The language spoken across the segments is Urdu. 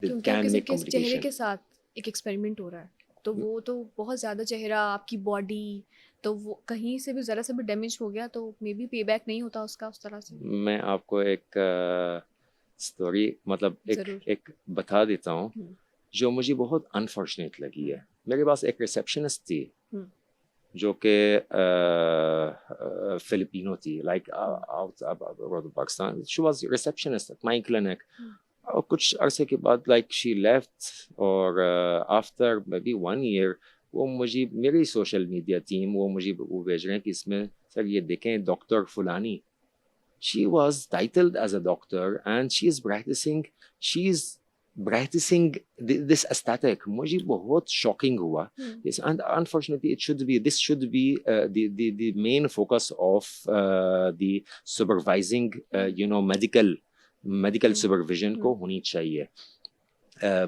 کیونکہ آپ کسی کے چہرے کے ساتھ ایک ایکسپیریمنٹ ہو رہا ہے تو وہ تو بہت زیادہ چہرہ آپ کی باڈی تو وہ کہیں سے بھی ذرا سا بھی ڈیمیج ہو گیا تو مے بی پے بیک نہیں ہوتا اس کا اس طرح سے. میں آپ کو ایک اسٹوری مطلب ضرور. ایک بتا دیتا ہوں جو مجھے بہت انفارچونیٹ لگی ہے. میرے پاس ایک ریسیپشنسٹ تھی جو کہ فلپینو تھی, like Pakistan. She was receptionist at my clinic. اور کچھ عرصے کے بعد لائک شی لیفٹ, اور آفٹر مے بی 1 year وہ مجھے میری سوشل میڈیا ٹیم وہ مجھے وہ بھیج رہے ہیں کہ اس میں سر یہ دیکھیں ڈاکٹر فلانی. She was titled as a doctor and she is practicing this aesthetic. مجھے بہت shocking ہوا. Yes, and unfortunately this should be the main focus of the supervising medical supervision کو ہونی چاہیے.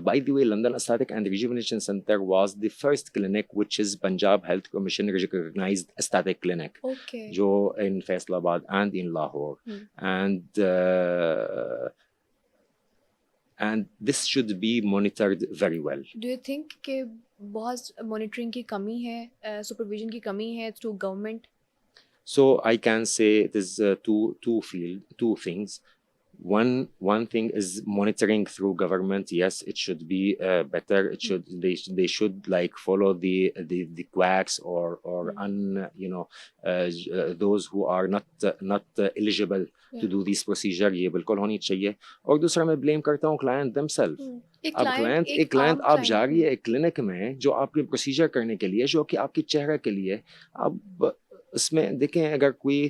By the way, London Aesthetic and Rejuvenation Center was the first clinic which is Punjab Health Commission recognized aesthetic clinic. Okay. Jo in Faisalabad and in Lahore. And this should be monitored very well. Do you think کہ بہت monitoring کی کمی ہے, supervision کی کمی ہے through government? So I can say it is two things. One thing is monitoring through government. Yes, it should be better. They should like follow the quacks or those who are not eligible to do this procedure. یہ بالکل ہونی چاہیے. اور دوسرا میں blame کرتا ہوں client themselves. اب client آپ جا رہی ہے ایک کلینک میں جو آپ کے پروسیجر کرنے کے لیے, جو کہ آپ کے چہرے کے لیے. اب اس میں دیکھیں اگر کوئی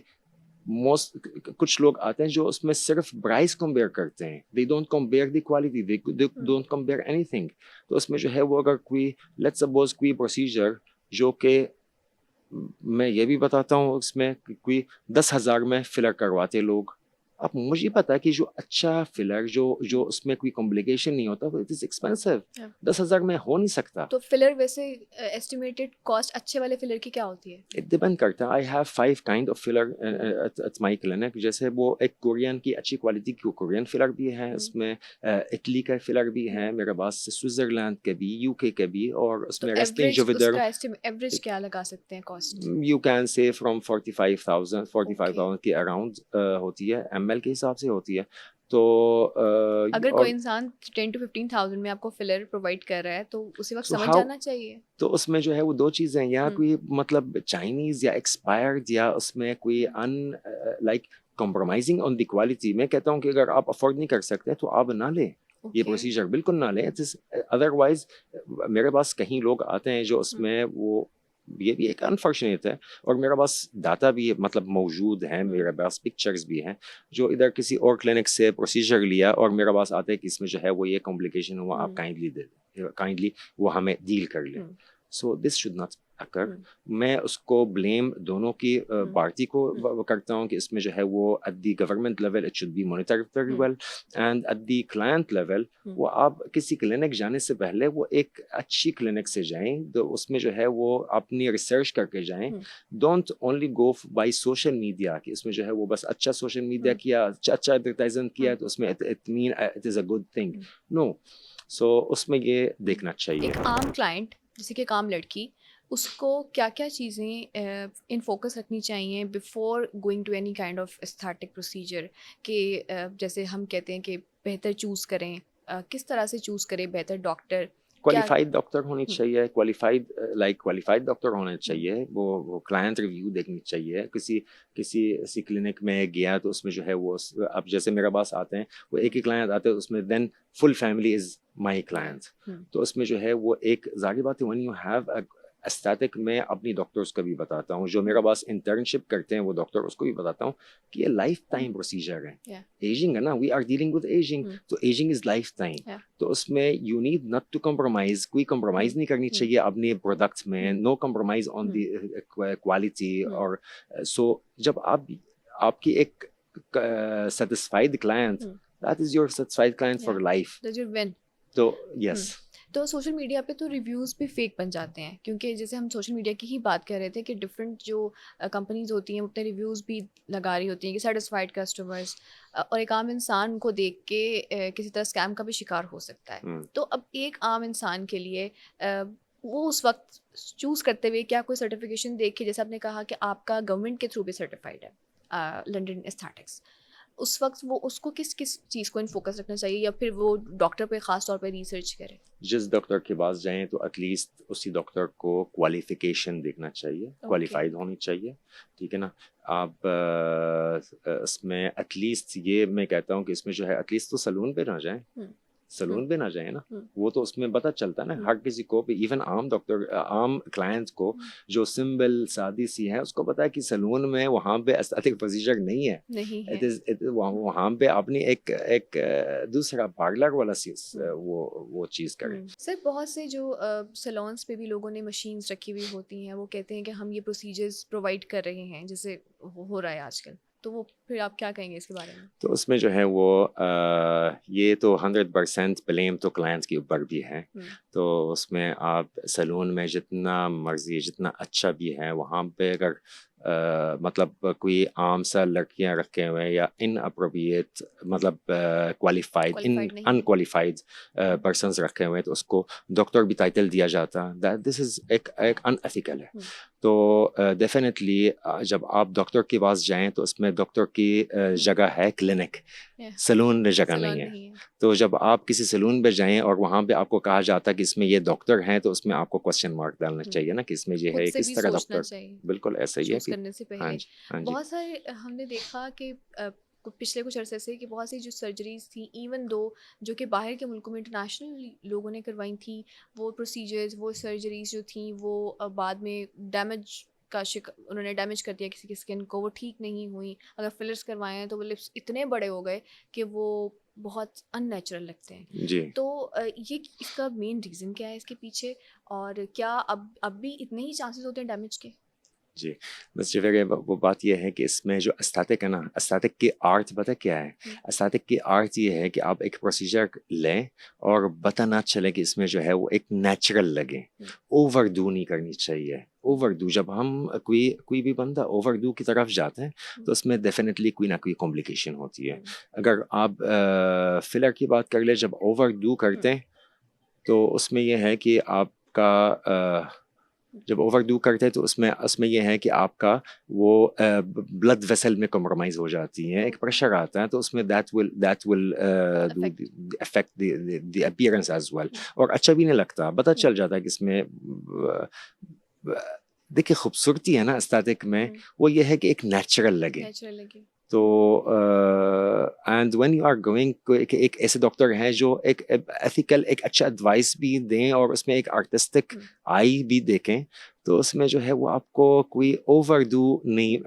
کچھ لوگ آتے ہیں جو اس میں صرف پرائز کمپیئر کرتے ہیں. they don't compare the quality, they don't compare anything. تو اس میں جو ہے وہ اگر کوئی let's suppose کوئی پروسیجر جو کہ میں یہ بھی بتاتا ہوں اس میں کوئی 10,000 میں فلر کرواتے لوگ. اب مجھے پتا ہے کہ جو اچھا فلر جو اس میں کوئی کمپلیکیشن نہیں ہوتا اٹ از ایکسپینسو. 10,000 میں ہو نہیں سکتا. تو فلر ویسے ایسٹیمیٹڈ کاسٹ اچھے والے فلر کی کیا ہوتی ہے؟ اٹ ڈیپینڈ کرتا ہے. I have 5 kind of filler at my clinic. جیسے وہ ایک کورین کی اچھی کوالٹی کی کورین فلر بھی ہے, اس میں اٹلی کا فلر بھی ہے میرے پاس, سوئٹزرلینڈ کے بھی, یو کے کے بھی, اور اس میں ریسٹنگ جو ودر ایوریج کیا لگا سکتے ہیں cost? You can say from 45,000 کے اراؤنڈ ہوتی ہے, ایم ایل کے حساب سے ہوتی ہے. تو اگر کوئی انسان 10 to 15,000 میں آپ کو فلر پرووائڈ کر رہا ہے تو اسی وقت سمجھ جانا چاہیے. تو اس میں جو ہے وہ 2 چیزیں, یا کوئی مطلب چائنیز یا ایکسپائرڈ, یا اس میں کوئی like compromising on the quality. میں کہتا ہوں کہ اگر آپ افورڈ نہیں کر سکتے تو آپ نہ لیں, یہ پروسیجر بالکل نہ لیں. ادروائز میرے پاس کہیں لوگ آتے ہیں جو اس میں وہ یہ بھی ایک انفارچونیٹ ہے, اور میرے پاس ڈاٹا بھی مطلب موجود ہیں, میرے پاس پکچرز بھی ہیں جو ادھر کسی اور کلینک سے پروسیجر لیا اور میرے پاس آتے ہیں کہ اس میں جو ہے وہ یہ کمپلیکیشن ہوا, آپ کائنڈلی وہ ہمیں ڈیل کر لیں. سو دس شوڈ ناٹ اکر. میں اس کو بلیم دونوں کی پارٹی کو کرتا ہوں کہ اس میں جو ہے وہ at the government level it should be monitored very well, and at the client level وہ آپ کسی کلینک جانے سے پہلے وہ ایک اچھی کلینک سے جائیں, تو اس میں جو ہے وہ اپنی ریسرچ کر کے جائیں. Don't only go by social media کہ اس میں جو ہے وہ بس اچھا سوشل میڈیا کیا, اچھا ایڈورٹائزمنٹ کیا تو اس میں it is a good thing. No. So اس میں یہ دیکھنا چاہیے. ایک عام کلائنٹ جیسے کہ عام لڑکی, اس کو کیا کیا چیزیں ان فوکس رکھنی چاہیے before going to any kind of aesthetic procedure, کہ جیسے ہم کہتے ہیں کہ بہتر چوز کریں, کس طرح سے چوز کریں بہتر ڈاکٹر؟ کوالیفائڈ ڈاکٹر ہونی چاہیے, کوالیفائڈ ڈاکٹر ہونا چاہیے. وہ کلائنٹ ریویو دیکھنی چاہیے. کسی کلینک میں گیا تو اس میں جو ہے وہ اب جیسے میرے پاس آتے ہیں وہ ایک ہی کلائنٹ آتے ہیں, اس میں دین فل فیملی از مائی کلائنٹ. تو اس میں جو ہے وہ ایک ظاہر بات ہے when you have ایستھیٹک, میں اپنی ڈاکٹرس کو بھی بتاتا ہوں جو میرے پاس انٹرنشپ کرتے ہیں وہ ڈاکٹر, اس کو بھی بتاتا ہوں کہ یہ لائف ٹائم پروسیجر ہے. ایجنگ ہے نا, we are dealing with ageing, تو ایجنگ از لائف ٹائم. تو اس میں you need not to compromise, کوئی کمپرومائز نہیں کرنی چاہیے اپنے پروڈکٹس میں, نو کمپرومائز آن دی کوالٹی. اور سو جب آپ کی ایک satisfied client, that is your satisfied client for life. تو یس. تو سوشل میڈیا پہ تو ریویوز بھی فیک بن جاتے ہیں، کیونکہ جیسے ہم سوشل میڈیا کی ہی بات کر رہے تھے کہ ڈفرینٹ جو کمپنیز ہوتی ہیں اپنے ریویوز بھی لگا رہی ہوتی ہیں کہ سیٹسفائڈ کسٹمرز، اور ایک عام انسان کو دیکھ کے کسی طرح اسکیم کا بھی شکار ہو سکتا ہے. تو اب ایک عام انسان کے لیے وہ اس وقت چوز کرتے ہوئے کیا کوئی سرٹیفکیشن دیکھ کے، جیسے آپ نے کہا کہ آپ کا گورنمنٹ کے تھرو بھی سرٹیفائڈ ہے لنڈن ایستھیٹکس، اس وقت وہ اس کو کس چیز کو ان فوکس رکھنا چاہیے، یا پھر وہ ڈاکٹر پہ خاص طور پہ ریسرچ کرے؟ جس ڈاکٹر کے پاس جائیں تو ایٹ لیسٹ اسی ڈاکٹر کو کوالیفیکیشن دیکھنا چاہیے، کوالیفائڈ ہونی چاہیے، ٹھیک ہے نا. آپ اس میں ایٹ لیسٹ یہ میں کہتا ہوں کہ اس میں جو ہے ایٹ لیسٹ تو سلون پہ نہ جائیں، سلون پہ نہ جائیں نا، وہ تو اس میں پتہ چلتا ہے نا ہر کسی کو بھی، ایون عام ڈاکٹر عام کلائنٹ کو جو سمپل سادی سی ہے اس کو پتہ ہے کہ سلون میں وہاں پہ ایستھیٹک پروسیجر نہیں ہے، وہاں پہ اپنی ایک دوسرا پارلر والا وہ چیز کریں. سر بہت سے جو سلونس پہ بھی لوگوں نے مشینز رکھی ہوئی ہوتی ہیں، وہ کہتے ہیں کہ ہم یہ پروسیجرز پرووائڈ کر رہے ہیں جیسے ہو رہا ہے آج کل، تو وہ پھر آپ کیا کہیں گے اس کے بارے میں؟ تو اس میں جو ہے وہ یہ تو 100% بلیم تو کلائنٹس کے اوپر بھی ہے. تو اس میں آپ سلون میں جتنا مرضی جتنا اچھا بھی ہے، وہاں پہ اگر مطلب کوئی عام سا لڑکیاں رکھے ہوئے یا ان اپروپریٹ مطلب کوالیفائڈ ان کوالیفائڈ پرسنس رکھے ہوئے تو اس کو ڈاکٹر بھی ٹائٹل دیا جاتا، دس از ایک ان ایتھیکل ہے. تو ڈیفینیٹلی جب آپ ڈاکٹر کے پاس جائیں تو اس میں ڈاکٹر کی جگہ ہے کلینک، سلون جگہ نہیں ہے. تو جب آپ کسی سلون پہ جائیں اور وہاں پہ آپ کو کہا جاتا ہے کہ اس میں یہ ڈاکٹر ہیں، تو اس میں آپ کو کوشچن مارک ڈالنا چاہیے نا کہ اس میں یہ ہے کس طرح ڈاکٹر. بالکل ایسا ہی ہے کرنے سے پہلے بہت سارے ہم نے دیکھا کہ پچھلے کچھ عرصے سے کہ بہت سی جو سرجریز تھیں ایون دو جو کہ باہر کے ملکوں میں انٹرنیشنل لوگوں نے کروائی تھیں، وہ پروسیجرز وہ سرجریز جو تھیں وہ بعد میں ڈیمیج کا انہوں نے ڈیمیج کر دیا کسی کی اسکن کو، وہ ٹھیک نہیں ہوئی. اگر فلرس کروائے ہیں تو وہ لپس اتنے بڑے ہو گئے کہ وہ بہت ان نیچرل لگتے ہیں. جی. تو یہ اس کا مین ریزن کیا ہے اس کے پیچھے، اور کیا اب بھی اتنے ہی چانسز ہوتے ہیں ڈیمیج کے؟ جی بس جو ہے وہ بات یہ ہے کہ اس میں جو ایستھیٹک ہے نا، ایستھیٹک کی آرٹ پتہ کیا ہے؟ ایستھیٹک کی آرٹ یہ ہے کہ آپ ایک پروسیجر لیں اور پتہ نہ چلے کہ اس میں جو ہے وہ ایک نیچرل لگے. اوور ڈو نہیں کرنی چاہیے. اوور ڈو جب ہم کوئی بھی بندہ اوور ڈو کی طرف جاتے ہیں تو اس میں ڈیفینیٹلی کوئی نہ کوئی کمپلیکیشن ہوتی ہے. اگر آپ فلر کی بات کر لیں، جب اوور ڈو کرتے ہیں تو اس میں یہ ہے کہ آپ کا جب اوور ڈو کرتے ہیں تو اس میں یہ ہے کہ آپ کا وہ بلڈ ویسل میں کمپرومائز ہو جاتی ہے، ایک پریشر آتا ہے، تو اس میں that will affect the appearance as well, اور اچھا بھی نہیں لگتا. پتہ چل جاتا ہے کہ اس میں دیکھیے خوبصورتی ہے نا ایستھیٹک میں، وہ یہ ہے کہ ایک نیچرل لگے. تو and when you are going, ایک ایسے ڈاکٹر ہیں جو ایک ایتھیکل ایک اچھا ایڈوائس بھی دیں اور اس میں ایک آرٹسٹک آئی بھی دیکھیں، تو اس میں جو ہے وہ آپ کو کوئی اوور ڈو نہیں